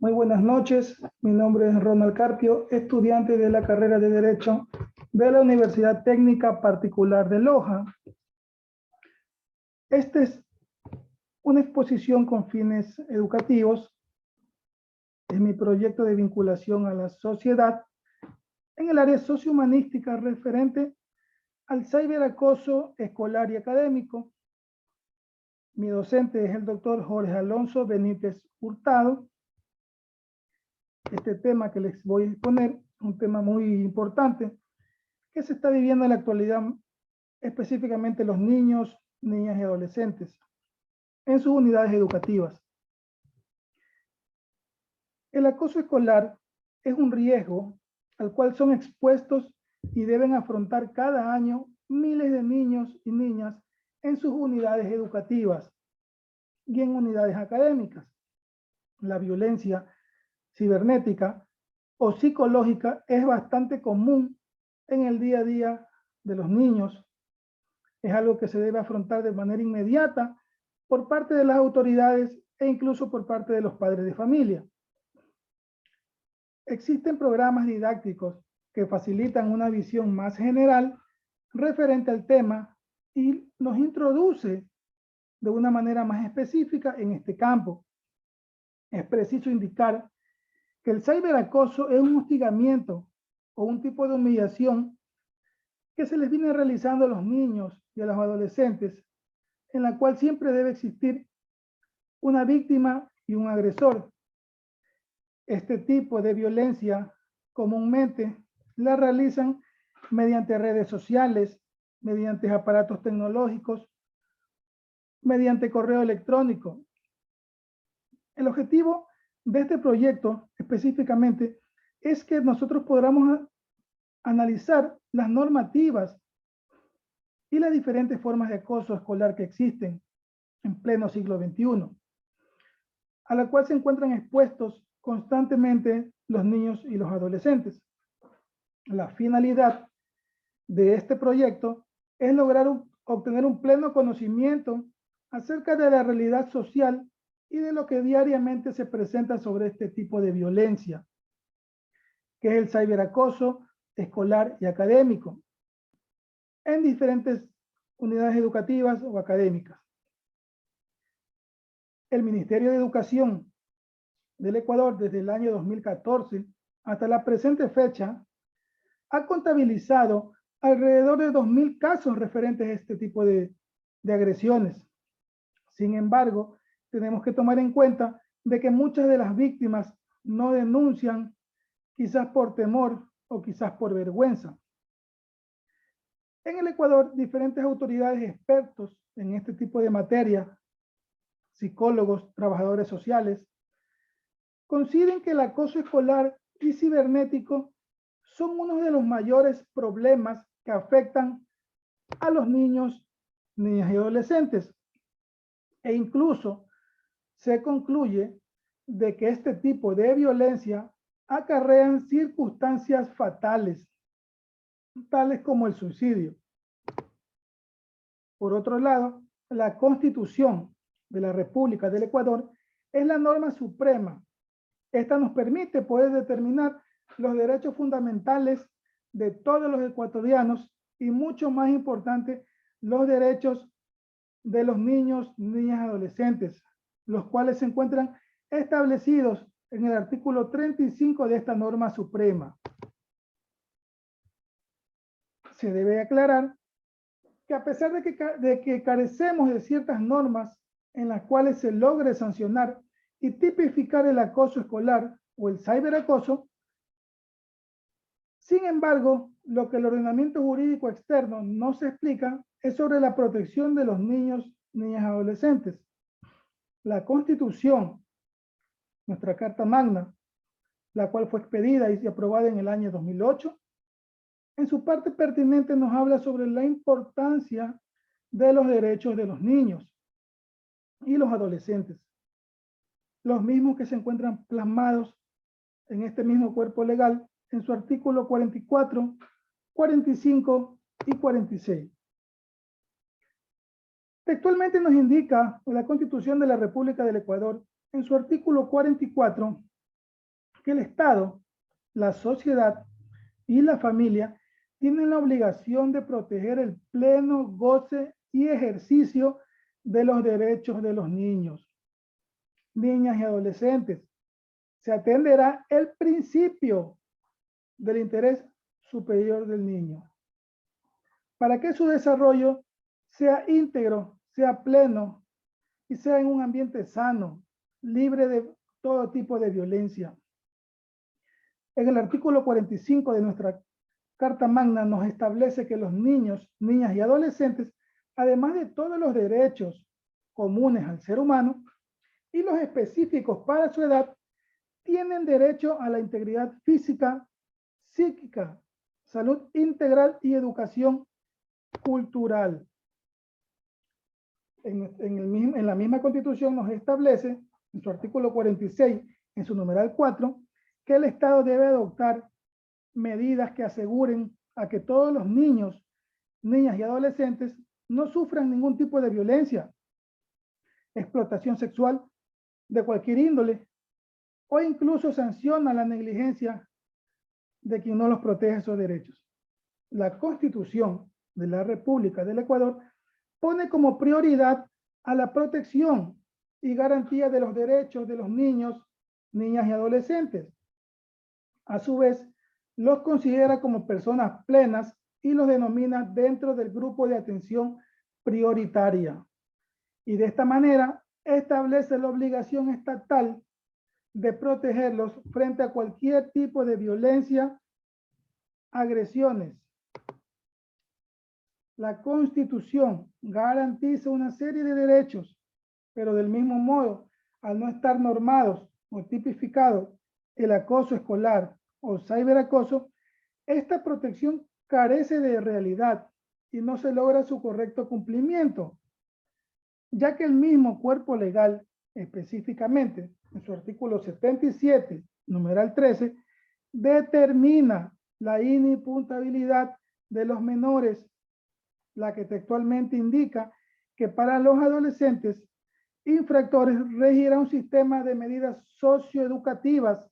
Muy buenas noches, mi nombre es Ronald Carpio, estudiante de la carrera de Derecho de la Universidad Técnica Particular de Loja. Esta es una exposición con fines educativos, es mi proyecto de vinculación a la sociedad en el área sociohumanística referente al ciberacoso escolar y académico. Mi docente es el doctor Jorge Alonso Benítez Hurtado. Este tema que les voy a exponer es un tema muy importante que se está viviendo en la actualidad, específicamente los niños, niñas y adolescentes en sus unidades educativas. El acoso escolar es un riesgo al cual son expuestos y deben afrontar cada año miles de niños y niñas en sus unidades educativas y en unidades académicas. La violencia cibernética o psicológica es bastante común en el día a día de los niños. Es algo que se debe afrontar de manera inmediata por parte de las autoridades e incluso por parte de los padres de familia. Existen programas didácticos que facilitan una visión más general referente al tema y nos introduce de una manera más específica en este campo. Es preciso indicar que el ciberacoso es un hostigamiento o un tipo de humillación que se les viene realizando a los niños y a los adolescentes, en la cual siempre debe existir una víctima y un agresor. Este tipo de violencia comúnmente la realizan mediante redes sociales, mediante aparatos tecnológicos, mediante correo electrónico. El objetivo de este proyecto específicamente es que nosotros podamos analizar las normativas y las diferentes formas de acoso escolar que existen en pleno siglo XXI, a la cual se encuentran expuestos constantemente los niños y los adolescentes. La finalidad de este proyecto es lograr obtener un pleno conocimiento acerca de la realidad social y de lo que diariamente se presenta sobre este tipo de violencia, que es el ciberacoso escolar y académico, en diferentes unidades educativas o académicas. El Ministerio de Educación del Ecuador, desde el año 2014 hasta la presente fecha, ha contabilizado alrededor de 2.000 casos referentes a este tipo de agresiones. Sin embargo, tenemos que tomar en cuenta de que muchas de las víctimas no denuncian, quizás por temor o quizás por vergüenza. En el Ecuador, diferentes autoridades expertos en este tipo de materia, psicólogos, trabajadores sociales, consideran que el acoso escolar y cibernético son uno de los mayores problemas que afectan a los niños, niñas y adolescentes. E incluso se concluye de que este tipo de violencia acarrean circunstancias fatales, tales como el suicidio. Por otro lado, la Constitución de la República del Ecuador es la norma suprema. Esta nos permite poder determinar los derechos fundamentales de todos los ecuatorianos y, mucho más importante, los derechos de los niños, niñas y adolescentes, los cuales se encuentran establecidos en el artículo 35 de esta norma suprema. Se debe aclarar que a pesar de que carecemos de ciertas normas en las cuales se logre sancionar y tipificar el acoso escolar o el ciberacoso, sin embargo, lo que el ordenamiento jurídico externo no se explica es sobre la protección de los niños, niñas y adolescentes. La Constitución, nuestra Carta Magna, la cual fue expedida y aprobada en el año 2008, en su parte pertinente nos habla sobre la importancia de los derechos de los niños y los adolescentes, los mismos que se encuentran plasmados en este mismo cuerpo legal en su artículo 44, 45 y 46. Textualmente nos indica la Constitución de la República del Ecuador en su artículo 44 que el Estado, la sociedad y la familia tienen la obligación de proteger el pleno goce y ejercicio de los derechos de los niños, niñas y adolescentes. Se atenderá el principio del interés superior del niño, para que su desarrollo sea íntegro, sea pleno y sea en un ambiente sano, libre de todo tipo de violencia. En el artículo 45 de nuestra Carta Magna nos establece que los niños, niñas y adolescentes, además de todos los derechos comunes al ser humano y los específicos para su edad, tienen derecho a la integridad física, psíquica, salud integral y educación cultural. En la misma Constitución nos establece, en su artículo 46, en su numeral 4, que el Estado debe adoptar medidas que aseguren a que todos los niños, niñas y adolescentes no sufran ningún tipo de violencia, explotación sexual de cualquier índole, o incluso sanciona la negligencia de quien no los protege esos derechos. La Constitución de la República del Ecuador pone como prioridad a la protección y garantía de los derechos de los niños, niñas y adolescentes. A su vez, los considera como personas plenas y los denomina dentro del grupo de atención prioritaria. Y de esta manera establece la obligación estatal de protegerlos frente a cualquier tipo de violencia, agresiones. La Constitución garantiza una serie de derechos, pero del mismo modo, al no estar normados o tipificados el acoso escolar o ciberacoso, esta protección carece de realidad y no se logra su correcto cumplimiento, ya que el mismo cuerpo legal, específicamente en su artículo 77, numeral 13, determina la inimputabilidad de los menores, la que textualmente indica que para los adolescentes infractores regirá un sistema de medidas socioeducativas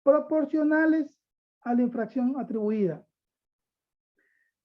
proporcionales a la infracción atribuida.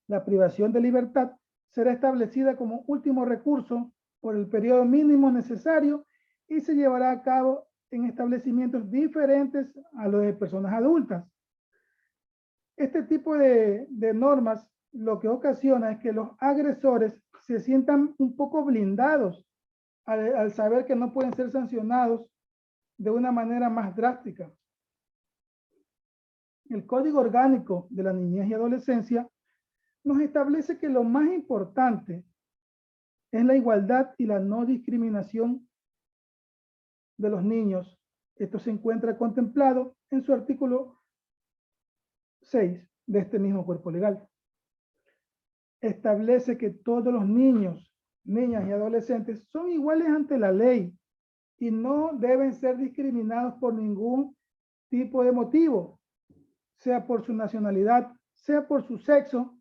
La privación de libertad será establecida como último recurso por el periodo mínimo necesario y se llevará a cabo en establecimientos diferentes a los de personas adultas. Este tipo de normas lo que ocasiona es que los agresores se sientan un poco blindados al saber que no pueden ser sancionados de una manera más drástica. El Código Orgánico de la Niñez y Adolescencia nos establece que lo más importante es la igualdad y la no discriminación de los niños. Esto se encuentra contemplado en su artículo 6 de este mismo cuerpo legal. Establece que todos los niños, niñas y adolescentes son iguales ante la ley y no deben ser discriminados por ningún tipo de motivo, sea por su nacionalidad, sea por su sexo,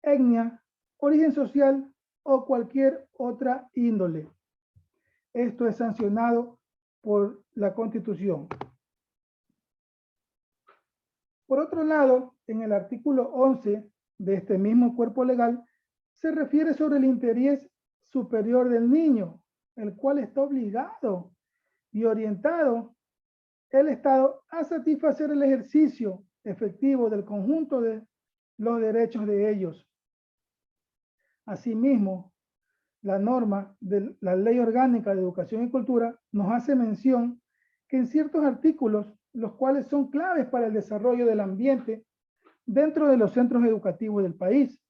etnia, origen social o cualquier otra índole. Esto es sancionado por la Constitución. Por otro lado, en el artículo 11 de este mismo cuerpo legal, se refiere sobre el interés superior del niño, el cual está obligado y orientado el Estado a satisfacer el ejercicio efectivo del conjunto de los derechos de ellos. Asimismo, la norma de la Ley Orgánica de Educación y Cultura nos hace mención que en ciertos artículos, los cuales son claves para el desarrollo del ambiente dentro de los centros educativos del país,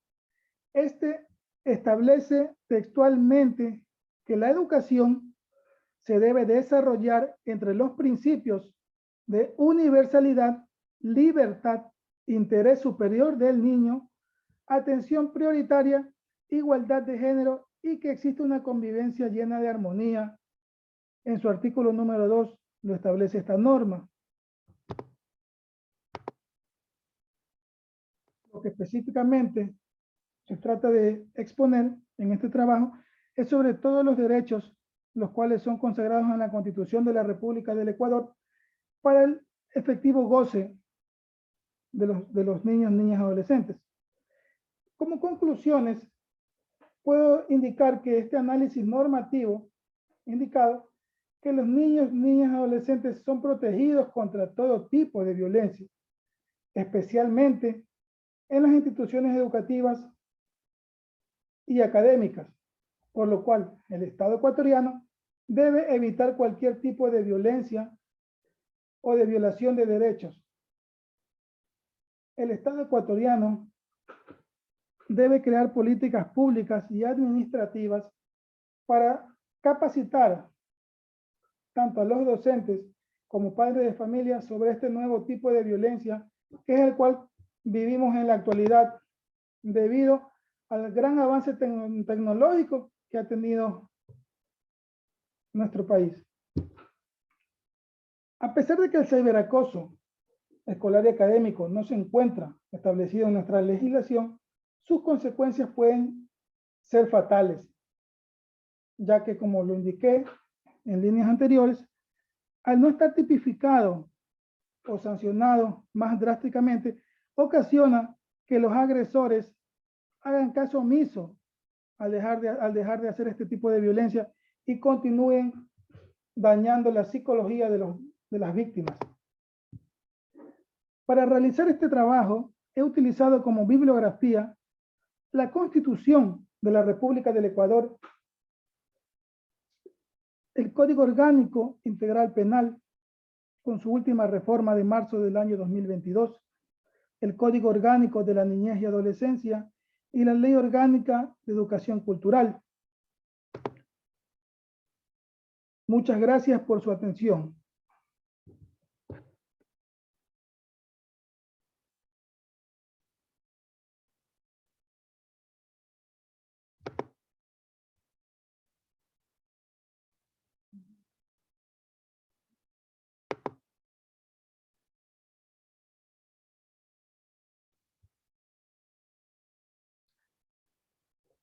este establece textualmente que la educación se debe desarrollar entre los principios de universalidad, libertad, interés superior del niño, atención prioritaria, igualdad de género y que existe una convivencia llena de armonía. En su artículo número 2 lo establece esta norma. Lo que específicamente se trata de exponer en este trabajo es sobre todos los derechos, los cuales son consagrados en la Constitución de la República del Ecuador para el efectivo goce de los niños, niñas y adolescentes. Como conclusiones, puedo indicar que este análisis normativo indicado que los niños, niñas y adolescentes son protegidos contra todo tipo de violencia, especialmente en las instituciones educativas y académicas, por lo cual el Estado ecuatoriano debe evitar cualquier tipo de violencia o de violación de derechos. El Estado ecuatoriano debe crear políticas públicas y administrativas para capacitar tanto a los docentes como padres de familia sobre este nuevo tipo de violencia, que es el cual vivimos en la actualidad debido al gran avance tecnológico que ha tenido nuestro país. A pesar de que el ciberacoso escolar y académico no se encuentra establecido en nuestra legislación, sus consecuencias pueden ser fatales, ya que, como lo indiqué en líneas anteriores, al no estar tipificado o sancionado más drásticamente, ocasiona que los agresores hagan caso omiso al dejar de hacer este tipo de violencia y continúen dañando la psicología de las víctimas. Para realizar este trabajo, he utilizado como bibliografía la Constitución de la República del Ecuador, el Código Orgánico Integral Penal, con su última reforma de marzo del año 2022, el Código Orgánico de la Niñez y Adolescencia y la Ley Orgánica de Educación Cultural. Muchas gracias por su atención.